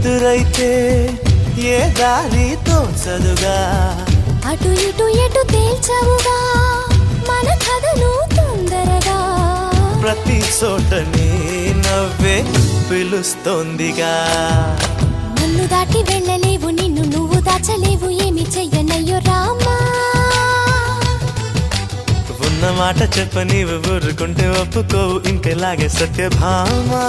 ఎదురైతే ఏ దారి తోచదుగా అటు ఇటు ఎటు తేల్చవుగా మన కథను తొందరగా ప్రతి చోట నీ నవ్వే పిలుస్తోందిగా నన్ను దాటి వెళ్ళలేవు నిన్ను నువ్వు దాచలేవు ఏమి చెయ్యనయ్యో రామా ఉన్న మాట చెప్ప నీవు ఊరుకుంటే ఒప్పుకోవు ఇంకెలాగే సత్యభామా